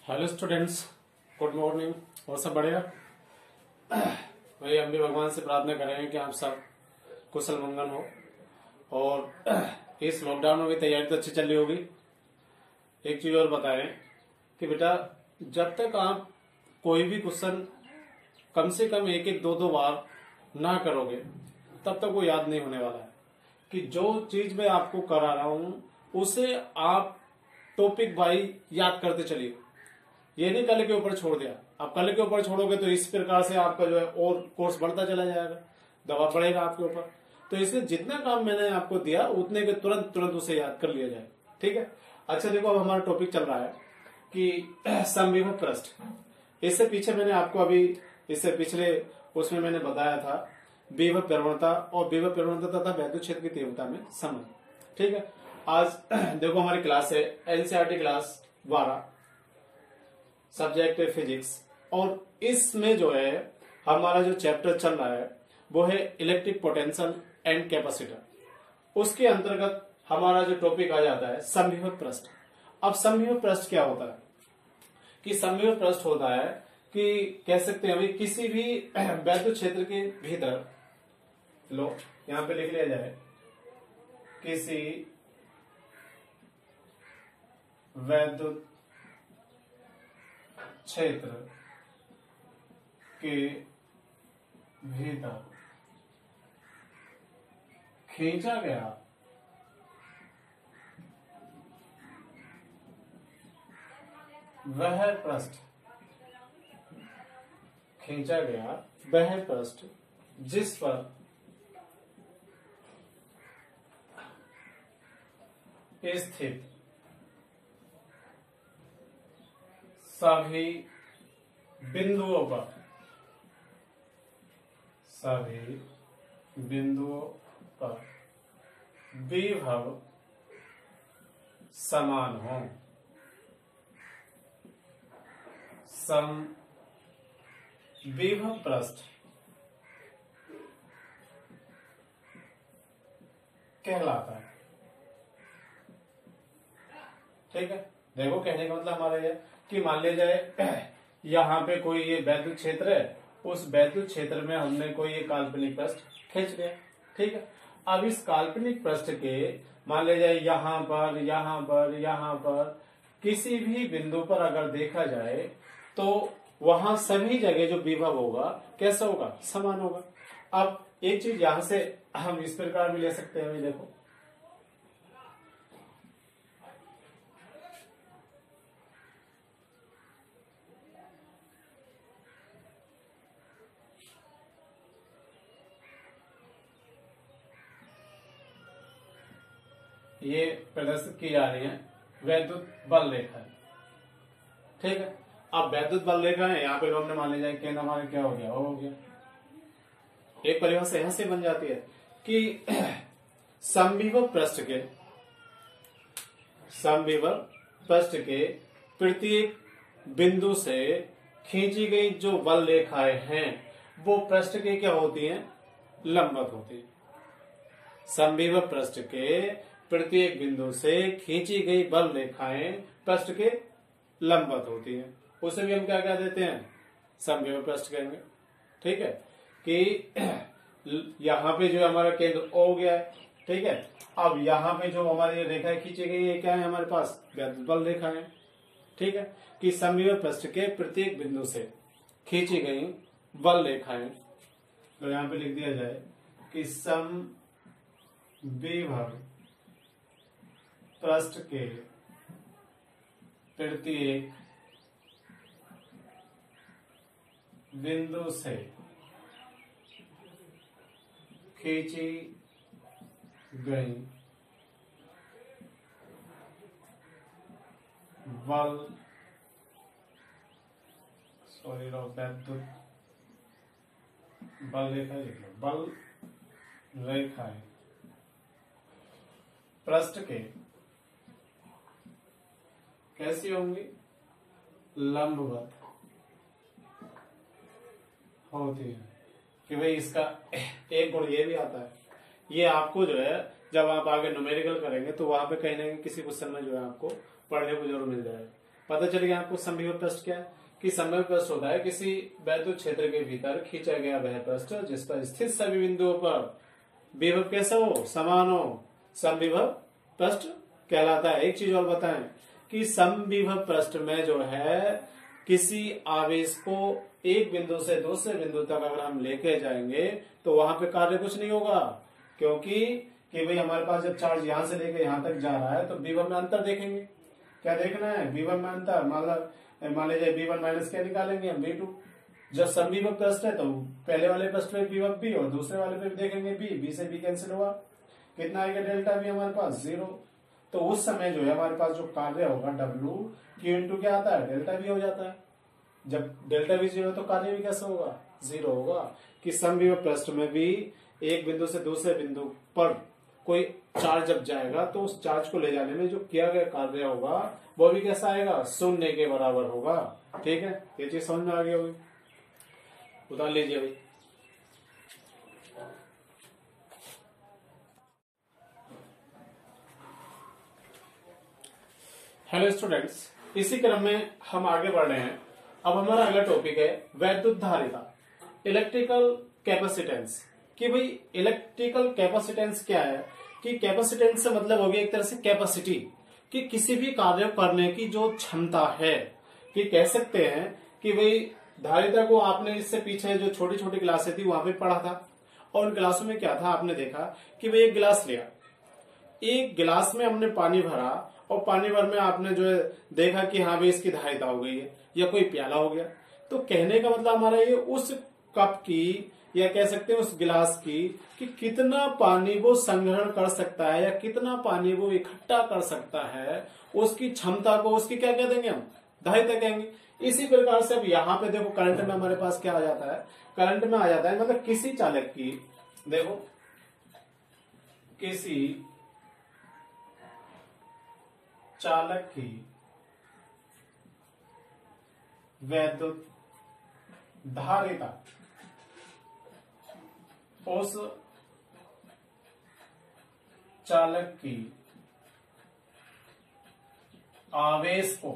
Hello students, good morning. और सब बढ़िया भाई। हम भी भगवान से प्रार्थना करेंगे कि आप सब कुशल मंगल हो और इस लॉकडाउन की तैयारी तो अच्छी चल रही होगी। एक चीज और बताएं कि बेटा, जब तक आप कोई भी क्वेश्चन कम से कम एक एक दो बार ना करोगे तब तक वो याद नहीं होने वाला है। कि जो चीज मैं आपको करा रहा हूं उसे आप टॉपिक बाई याद करते चलिए। ये नहीं कल के ऊपर छोड़ दिया। आप कल के ऊपर छोड़ोगे तो इस प्रकार से आपका जो है और कोर्स बढ़ता चला जाएगा, दबाव पड़ेगा आपके ऊपर। तो इसलिए जितना काम मैंने आपको दिया उतने के तुरंत तुरंत उसे याद कर लिया जाए। ठीक है। अच्छा देखो, अब हमारा टॉपिक चल रहा है कि समविभव पृष्ठ। इससे पीछे मैंने आपको अभी इससे पिछले उसमें मैंने बताया था विभव प्रवणता और विभव प्रवणता तथा वैद्युत क्षेत्र की तीव्रता में संबंध। ठीक है। आज देखो हमारी क्लास है एनसीईआरटी क्लास 12, सब्जेक्ट है फिजिक्स। और इसमें जो है हमारा जो चैप्टर चल रहा है वो है इलेक्ट्रिक पोटेंशियल एंड कैपेसिटर। उसके अंतर्गत हमारा जो टॉपिक आ जाता है समविभव पृष्ठ। अब समविभव पृष्ठ क्या होता है कि समविभव पृष्ठ होता है कि कह सकते हैं अभी किसी भी वैद्युत क्षेत्र के भीतर, लो यहां पे लिख लिया जाए, किसी वैद्युत क्षेत्र के भीतर खींचा गया वह पृष्ठ, खींचा गया वह पृष्ठ जिस पर स्थित सभी बिंदुओं पर विभव समान हो। समविभव पृष्ठ कहलाता है। ठीक है। देखो, कहने का मतलब हमारा यह कि मान लिया जाए यहाँ पे कोई ये वैद्युत क्षेत्र है, उस वैद्युत क्षेत्र में हमने कोई ये काल्पनिक पृष्ठ खींच लिया। ठीक है। अब इस काल्पनिक पृष्ठ के मान लिया जाए यहाँ पर किसी भी बिंदु पर अगर देखा जाए तो वहां सभी जगह जो विभव होगा कैसा होगा, समान होगा। अब एक चीज यहां से हम इस प्रकार भी ले सकते हैं। देखो, ये प्रदर्शित की जा रही है वैद्युत बल रेखा। ठीक है। अब वैद्युत बल रेखा है, यहाँ पे हमने मान लिया जाए केंद्र हमारे क्या हो गया, वो हो गया। एक परिभाषा यहां से बन जाती है कि समविभव पृष्ठ के प्रत्येक बिंदु से खींची गई जो बल रेखाएं हैं वो पृष्ठ के क्या होती हैं, लंबवत होती है। समविभव पृष्ठ के प्रत्येक बिंदु से खींची गई बल रेखाएं पृष्ठ के लंबवत होती हैं। उसे भी हम क्या कह देते हैं, समविभव पृष्ठ कहेंगे। ठीक है। कि यहाँ पे जो हमारा केंद्र O हो गया है। ठीक है। अब यहाँ पे जो हमारी रेखाएं खींची गई है क्या है, हमारे पास वैद्युत बल रेखाएं। ठीक है। कि समविभव पृष्ठ के प्रत्येक बिंदु से खींची गई बल रेखाएं, तो यहाँ पे लिख दिया जाए कि समविभव पृष्ठ के प्रत्येक बिंदु से खींची गई बल, वैद्युत बल रेखा लिख लो, बल रेखाएं पृष्ठ के कैसी होंगी, लंबवत होती है। कि भाई इसका एक गुण ये भी आता है, ये आपको जो है जब आप आगे न्यूमेरिकल करेंगे तो वहां पे कहीं ना कहीं किसी क्वेश्चन में जो है आपको पढ़ने को जरूर मिल जाएगा पता चल गया आपको समविभव पृष्ठ क्या है कि समविभव पृष्ठ होता है किसी वैद्युत क्षेत्र के भीतर खींचा गया वह पृष्ठ जिस पर स्थित सभी बिंदुओं पर विभव कैसा हो, समान हो, समविभव पृष्ठ कहलाता है। एक चीज और बताएं कि समविभव पृष्ठ में जो है किसी आवेश को एक बिंदु से दूसरे बिंदु तक अगर हम लेके जाएंगे तो वहां पे कार्य कुछ नहीं होगा, क्योंकि कि भाई हमारे पास जब चार्ज यहां से लेकर यहां तक जा रहा है तो विभव में अंतर देखेंगे। क्या देखना है, विभव में अंतर। मान लीजिए V1 माइनस क्या निकालेंगे हम, V2। जब समविभव पृष्ठ है तो पहले वाले पृष्ठ पे विभव B और दूसरे वाले पे देखेंगे B से B कैंसिल हुआ, कितना आएगा डेल्टा V हमारे पास 0। तो उस समय जो है हमारे पास जो कार्य होगा W Q इंटू क्या आता है, डेल्टा V हो जाता है। जब डेल्टा V 0 तो कार्य भी कैसा होगा, 0 होगा। कि समविभव पृष्ठ में भी एक बिंदु से दूसरे बिंदु पर कोई चार्ज जब जाएगा तो उस चार्ज को ले जाने में जो किया गया कार्य होगा वो भी कैसा आएगा, शून्य के बराबर होगा। ठीक है, ये चीज समझ में आ गई होगी। उतार लीजिए भाई। हेलो स्टूडेंट्स, इसी क्रम में हम आगे बढ़ रहे हैं। अब हमारा अगला टॉपिक है वैद्युत धारिता, इलेक्ट्रिकल कैपेसिटेंस। कि भाई इलेक्ट्रिकल कैपेसिटेंस क्या है, कि कैपेसिटेंस से मतलब हो गया एक तरह से कैपेसिटी, कि किसी भी कार्य करने की जो क्षमता है। कि कह सकते हैं कि भाई धारिता को आपने इससे पीछे जो छोटी छोटी क्लासें थी वहां पे पढ़ा था, और उन क्लासों में क्या था आपने देखा कि भाई एक गिलास लिया, एक गिलास में हमने पानी भरा और पानी भर में आपने जो है देखा कि हाँ भाई इसकी धारिता हो गई है, या कोई प्याला हो गया। तो कहने का मतलब हमारा ये उस कप की या कह सकते हैं उस गिलास की कि कितना पानी वो संग्रहण कर सकता है या कितना पानी वो इकट्ठा कर सकता है, उसकी क्षमता को, उसकी क्या कह देंगे हम, धारिता कहेंगे। इसी प्रकार से अब यहाँ पे देखो करंट में हमारे पास क्या आ जाता है, करंट में आ जाता है मतलब किसी चालक की, देखो किसी चालक की वैद्युत धारिता उस चालक की आवेश को,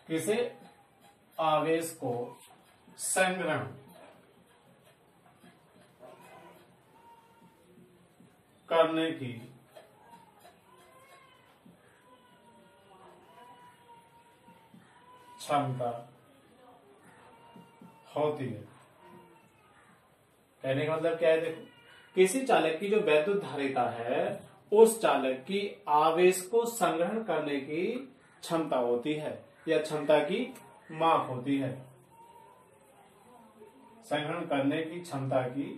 किसे आवेश को संग्रहण करने की क्षमता होती है। कहने का मतलब क्या है, देखो किसी चालक की जो वैद्युत धारिता है उस चालक की आवेश को संग्रहण करने की क्षमता होती है, या क्षमता की माप होती है, संग्रहण करने की क्षमता की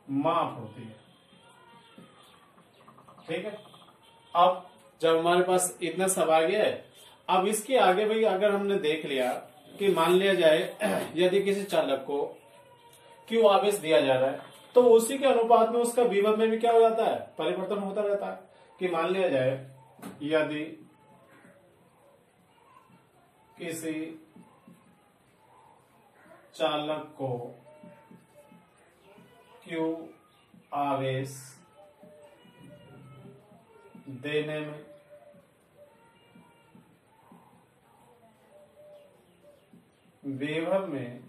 माप होती है। ठीक है, अब जब हमारे पास इतना सब आ गया है, अब इसके आगे भाई अगर हमने देख लिया कि मान लिया जाए यदि किसी चालक को Q आवेश दिया जा रहा है तो उसी के अनुपात में उसका विभव में भी क्या हो जाता है, परिवर्तन होता रहता है। कि मान लिया जाए यदि किसी चालक को Q आवेश देने में विभव में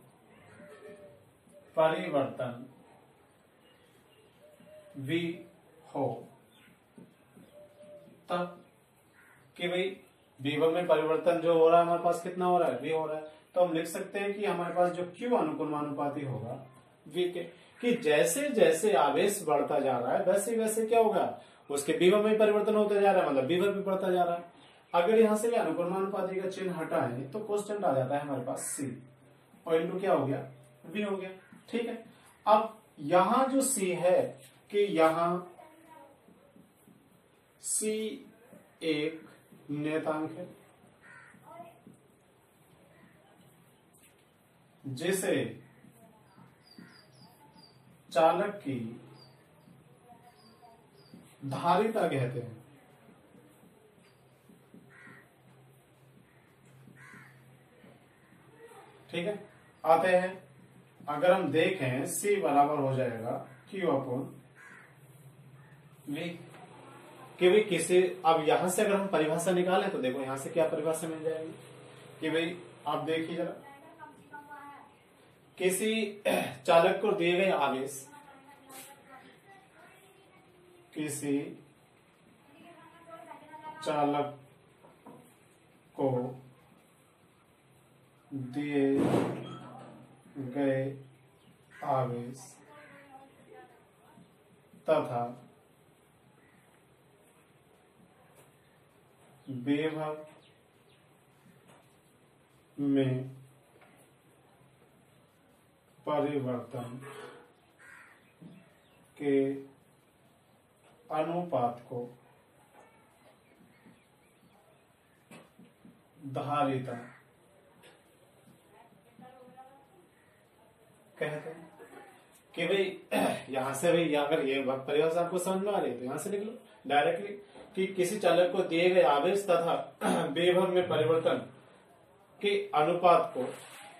परिवर्तन V हो, तब कि भाई विभव में परिवर्तन जो हो रहा है हमारे पास कितना हो रहा है, V हो रहा है, तो हम लिख सकते हैं कि हमारे पास जो Q अनुपाती होगा V के, कि जैसे जैसे आवेश बढ़ता जा रहा है वैसे वैसे क्या होगा, उसके विभव में परिवर्तन होता जा रहा है, मतलब विभव भी बढ़ता जा रहा है। अगर यहां से भी अनुक्रमानुपाती का चिन्ह हटाएं तो कांस्टेंट आ जाता है हमारे पास C, और इंटू क्या हो गया, V हो गया। ठीक है, अब यहां जो C है कि यहां C एक नियतांक है जिसे चालक की धारिता कहते हैं। ठीक है, आते हैं, अगर हम देखें C बराबर हो जाएगा Q अपॉन V। कि भी किसी, अब यहां से अगर हम परिभाषा निकालें तो देखो यहां से क्या परिभाषा मिल जाएगी कि भाई आप देखिए जरा, किसी चालक को दिए गए आवेश, किसी चालक को दिए गए आवेश तथा विभव में परिवर्तन के अनुपात को धारिता कहते हैं। कि भाई यहां से भाई अगर ये परिभाषा आपको समझ में आ रही है तो यहां से लिख लो डायरेक्टली कि किसी चालक को दिए गए आवेश तथा विभव में परिवर्तन के अनुपात को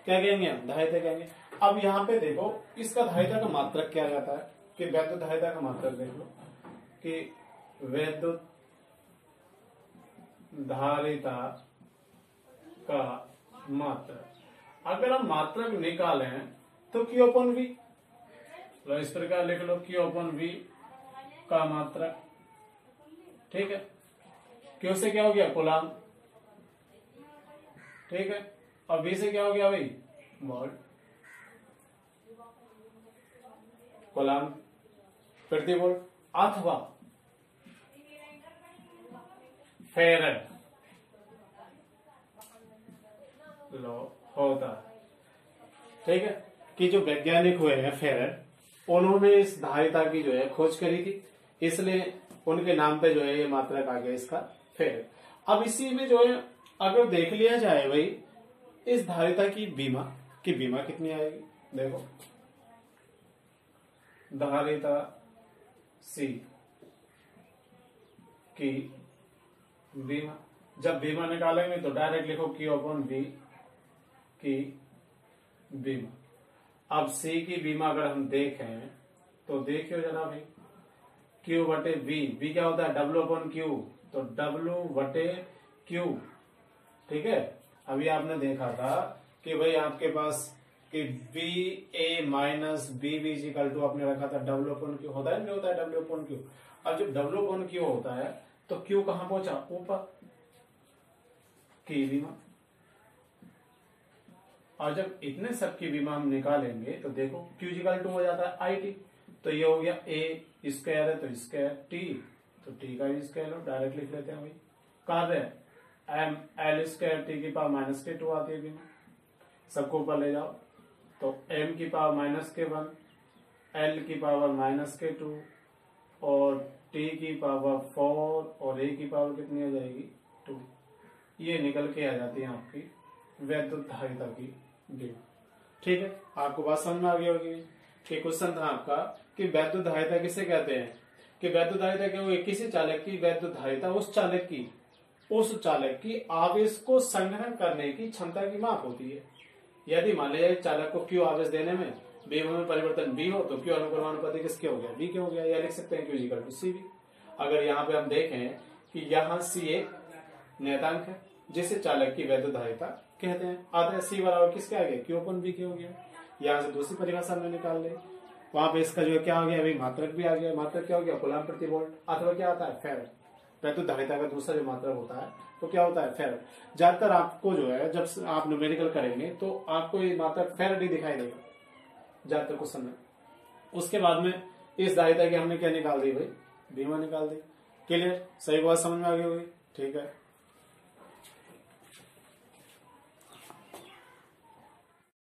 क्या कहेंगे, धारिता कहेंगे। अब यहाँ पे देखो इसका धारिता का मात्रक क्या रहता है कि वैद्युत धारिता का मात्रक देख लो कि वैद्युत धारिता का मात्रक, अगर हम मात्रक निकालें तो Q अपन V, लो इस प्रकार लिख लो Q अपन V का मात्रक, ठीक है। Q से क्या हो गया, कूलाम, ठीक है, और V से क्या हो गया भाई, वोल्ट, कूलाम प्रति वोल्ट, अथवा फेरेड लो होता है, ठीक है। कि जो वैज्ञानिक हुए हैं फेरेड, उन्होंने इस धारिता की जो है खोज करी थी, इसलिए उनके नाम पे जो है ये मात्रक आ गया इसका फेरेड। अब इसी में जो है अगर देख लिया जाए भाई इस धारिता की बीमा कितनी आएगी, देखो धारिता C की बीमा, जब बीमा निकालेंगे तो डायरेक्ट लिखो Q अपन V की बीमा। अब C की बीमा अगर हम देखें तो देखियो जरा भाई Q बटे V क्या होता है, W अपन Q, तो W बटे Q, ठीक है। अभी आपने देखा था कि भाई आपके पास कि VA minus BB equal to आपने रखा था W अपन Q, होता है नहीं होता है W अपन Q। अब जब W अपन Q होता है तो Q कहां पहुंचा, ऊपर की बीमा, और जब इतने सब की बीमा हम निकालेंगे तो देखो Q इक्वल टू हो जाता है IT, तो ये हो गया A स्क्वायर है तो स्क्वायर T, तो T का स्क्वायर लो, डायरेक्ट लिख लेते हैं भाई। कार्य M L स्क्वायर T की पावर माइनस के 2 आती है बीमा, सबको ऊपर ले जाओ तो M की पावर माइनस के 1, L की पावर माइनस के 2 और T की पावर 4 और A की पावर कितनी आ जाएगी 2, ये निकल के आ जाती है आपकी वैद्युत धारिता की बीमा, ठीक है। आपको बात समझ में आ गई होगी कि क्वेश्चन था आपका कि वैद्युत धारिता किसे कहते हैं, कि वैद्युत धारिता क्या होगी, किसी चालक की वैद्युत धारिता उस चालक की आवेश को संग्रहण करने की क्षमता की माप होती है। यदि मान लीजिए चालक को Q आवेश देने में विभव में परिवर्तन B हो तो Q अनुक्रमानुपाती किसके हो गया, B के हो गया, या लिख सकते हैं Q इक्वल टू CV। अगर यहाँ पे हम देखें कि यहाँ C एक नियतांक है जिसे चालक की वैद्युत धारिता कहते हैं, आधा C बराबर किसके आ गया, Q अपन V के हो गया। यहाँ से दूसरी परिभाषा में निकाल ले, वहां पे इसका जो क्या हो गया अभी मात्रक भी आ गया, मात्रक क्या हो गया, कूलाम प्रति वोल्ट, अथवा क्या आता है फेरेड। वैद्युत धारिता का दूसरा जो मात्रक होता है तो क्या होता है फेरेड। ज्यादातर आपको जो है जब आप न्यूमेरिकल करेंगे तो आपको ये मात्रक फेरेड ही दिखाई देगा ज्यादातर क्वेश्चन में। उसके बाद में इस धारिता की हमने क्या निकाल दी भाई, बीमा निकाल दी। क्लियर, सही बात समझ में आ गई होगी, ठीक है।